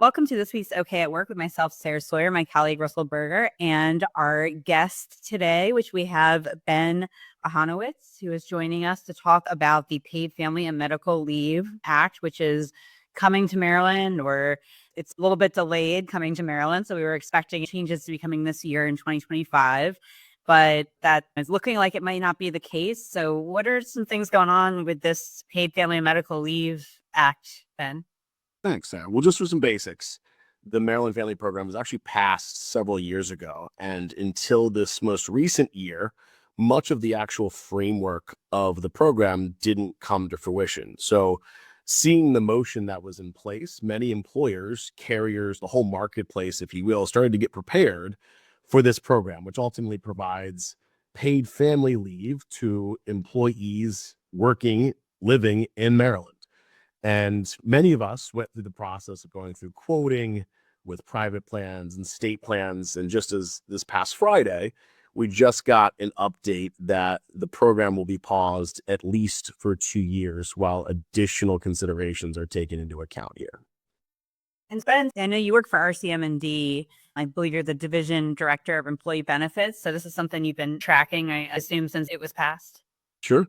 Welcome to this week's OK at Work with myself, Sarah Sawyer, my colleague, Russell Berger, and our guest today, which we have Ben Bohonowicz, who is joining us to talk about the Paid Family and Medical Leave Act, which is coming to Maryland, or it's a little bit delayed coming to Maryland. So we were expecting changes to be coming this year in 2025, but that is looking like it might not be the case. So what are some things going on with this Paid Family and Medical Leave Act, Ben? Thanks, Sarah. Well, just for some basics, the Maryland Family Program was actually passed several years ago. And until this most recent year, much of the actual framework of the program didn't come to fruition. So seeing the motion that was in place, many employers, carriers, the whole marketplace, if you will, started to get prepared for this program, which ultimately provides paid family leave to employees living in Maryland. And many of us went through the process of going through quoting with private plans and state plans. And just as this past Friday, we just got an update that the program will be paused at least for 2 years while additional considerations are taken into account here. And Ben, I know you work for RCM&D. I believe you're the division director of employee benefits. So this is something you've been tracking, I assume, since it was passed. Sure.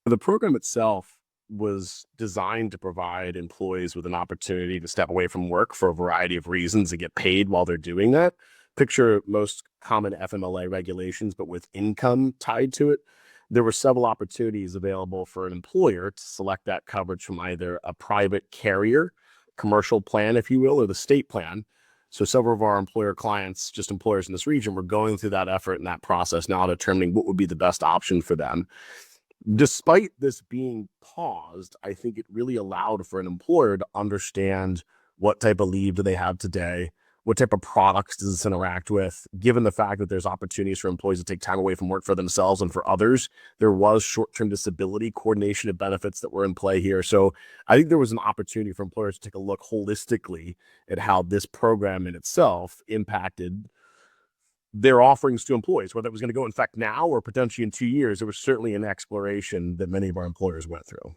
The program itself was designed to provide employees with an opportunity to step away from work for a variety of reasons and get paid while they're doing that. Picture most common FMLA regulations, but with income tied to it. There were several opportunities available for an employer to select that coverage from either a private carrier, commercial plan, if you will, or the state plan. So several of our employer clients, just employers in this region, were going through that effort and that process now, determining what would be the best option for them. Despite this being paused, I think it really allowed for an employer to understand what type of leave do they have today, what type of products does this interact with, given the fact that there's opportunities for employees to take time away from work for themselves and for others. There was short-term disability coordination of benefits that were in play here. So I think there was an opportunity for employers to take a look holistically at how this program in itself impacted their offerings to employees, whether it was going to go in effect now or potentially in 2 years. It was certainly an exploration that many of our employers went through.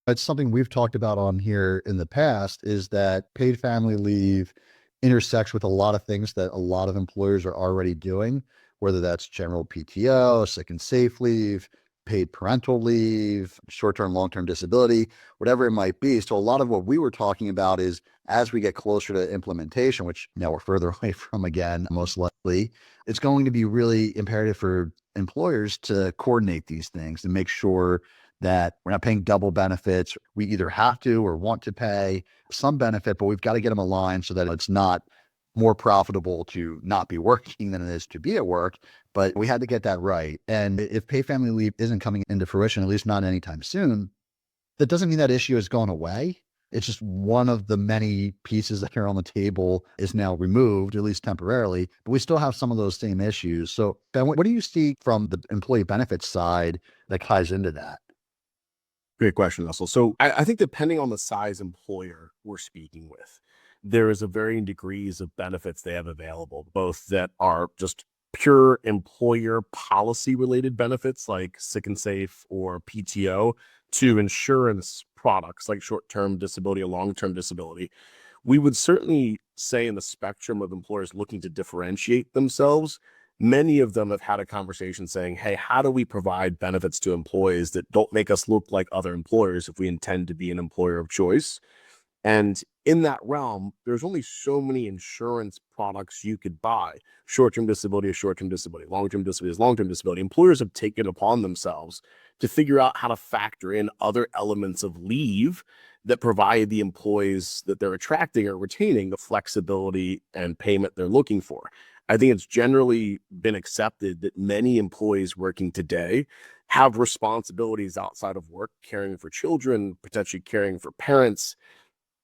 It's something we've talked about on here in the past, is that paid family leave intersects with a lot of things that a lot of employers are already doing, whether that's general PTO, sick and safe leave, paid parental leave, short-term, long-term disability, whatever it might be. So a lot of what we were talking about is, as we get closer to implementation, which now we're further away from again, most likely, it's going to be really imperative for employers to coordinate these things and make sure that we're not paying double benefits. We either have to or want to pay some benefit, but we've got to get them aligned so that it's not more profitable to not be working than it is to be at work. But we had to get that right. And if paid family leave isn't coming into fruition, at least not anytime soon, that doesn't mean that issue has gone away. It's just one of the many pieces that are on the table is now removed, at least temporarily, but we still have some of those same issues. So Ben, what do you see from the employee benefits side that ties into that? Great question, Russell. So I think depending on the size employer we're speaking with, there is a varying degrees of benefits they have available, both that are just pure employer policy related benefits like sick and safe or PTO, to insurance products like short-term disability or long-term disability. We would certainly say in the spectrum of employers looking to differentiate themselves, many of them have had a conversation saying, hey, how do we provide benefits to employees that don't make us look like other employers if we intend to be an employer of choice? And in that realm, there's only so many insurance products you could buy. Short-term disability is short-term disability. Long-term disability is long-term disability. Employers have taken upon themselves to figure out how to factor in other elements of leave that provide the employees that they're attracting or retaining the flexibility and payment they're looking for. I think it's generally been accepted that many employees working today have responsibilities outside of work, caring for children, potentially caring for parents.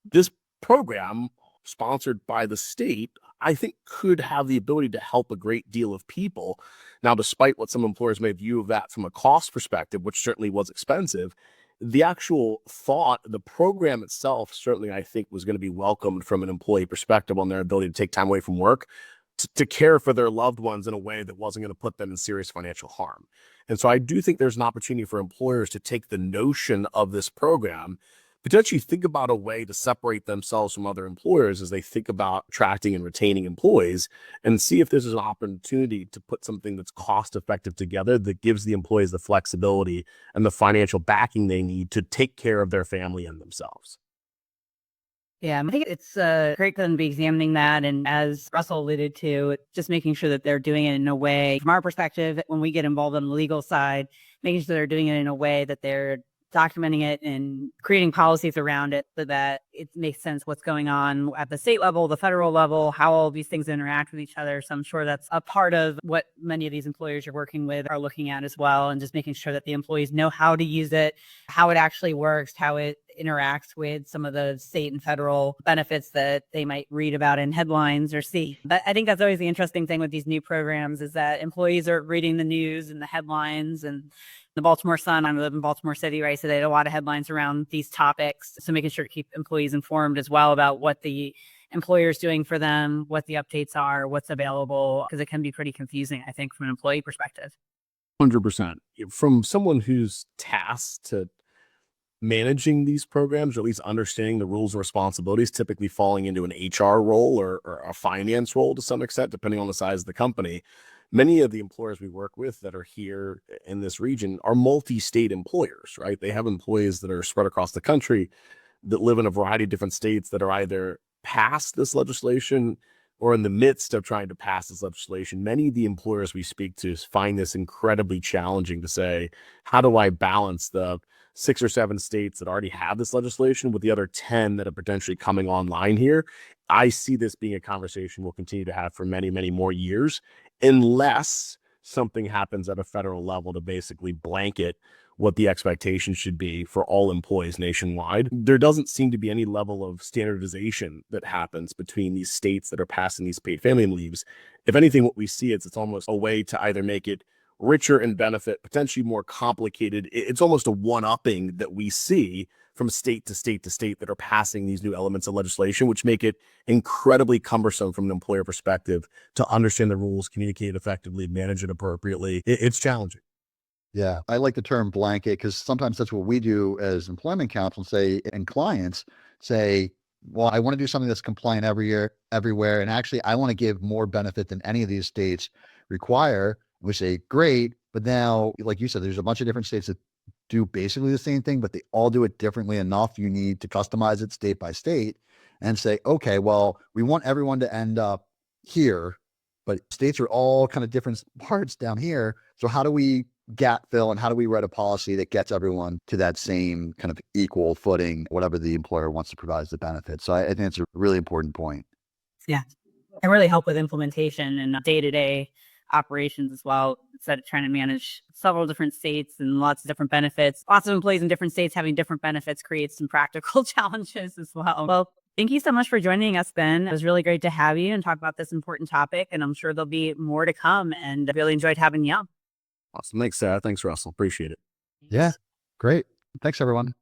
This program, sponsored by the state, I think could have the ability to help a great deal of people. Now, despite what some employers may view of that from a cost perspective, which certainly was expensive, the actual thought, the program itself, certainly I think was going to be welcomed from an employee perspective on their ability to take time away from work to care for their loved ones in a way that wasn't going to put them in serious financial harm. And so I do think there's an opportunity for employers to take the notion of this program, potentially think about a way to separate themselves from other employers as they think about attracting and retaining employees, and see if there's an opportunity to put something that's cost effective together that gives the employees the flexibility and the financial backing they need to take care of their family and themselves. Yeah, I think it's great for them to be examining that. And as Russell alluded to, just making sure that they're doing it in a way, from our perspective, when we get involved on the legal side, making sure they're doing it in a way that they're documenting it and creating policies around it so that it makes sense what's going on at the state level, the federal level, how all these things interact with each other. So I'm sure that's a part of what many of these employers you're working with are looking at as well, and just making sure that the employees know how to use it, how it actually works, how it interacts with some of the state and federal benefits that they might read about in headlines or see. But I think that's always the interesting thing with these new programs is that employees are reading the news and the headlines. And the Baltimore Sun, I live in Baltimore City, right? So they had a lot of headlines around these topics. So making sure to keep employees informed as well about what the employer is doing for them, what the updates are, what's available, because it can be pretty confusing, I think, from an employee perspective. 100%. From someone who's tasked to managing these programs, or at least understanding the rules and responsibilities, typically falling into an HR role or a finance role to some extent, depending on the size of the company. Many of the employers we work with that are here in this region are multi-state employers, right? They have employees that are spread across the country that live in a variety of different states that are either past this legislation or in the midst of trying to pass this legislation. Many of the employers we speak to find this incredibly challenging to say, how do I balance the 6 or 7 states that already have this legislation with the other 10 that are potentially coming online here? I see this being a conversation we'll continue to have for many, many more years, unless something happens at a federal level to basically blanket what the expectation should be for all employees nationwide. There doesn't seem to be any level of standardization that happens between these states that are passing these paid family leaves. If anything, what we see is it's almost a way to either make it richer in benefit, potentially more complicated. It's almost a one-upping that we see from state to state to state that are passing these new elements of legislation, which make it incredibly cumbersome from an employer perspective to understand the rules, communicate it effectively, manage it appropriately. It's challenging. Yeah, I like the term blanket because sometimes that's what we do as employment counsel, say, and clients say, well, I want to do something that's compliant every year, everywhere. And actually, I want to give more benefit than any of these states require. We say, great. But now, like you said, there's a bunch of different states that do basically the same thing, but they all do it differently enough. You need to customize it state by state and say, okay, well, we want everyone to end up here, but states are all kind of different parts down here. So how do we gap fill and how do we write a policy that gets everyone to that same kind of equal footing, whatever the employer wants to provide as the benefit? So I think it's a really important point. Yeah, it really help with implementation and day-to-day operations as well, instead of trying to manage several different states and lots of different benefits. Lots of employees in different states having different benefits creates some practical challenges as well. Well, thank you so much for joining us, Ben. It was really great to have you and talk about this important topic, and I'm sure there'll be more to come, and I really enjoyed having you on. Awesome. Thanks, Sarah. Thanks, Russell. Appreciate it. Yeah, great. Thanks, everyone.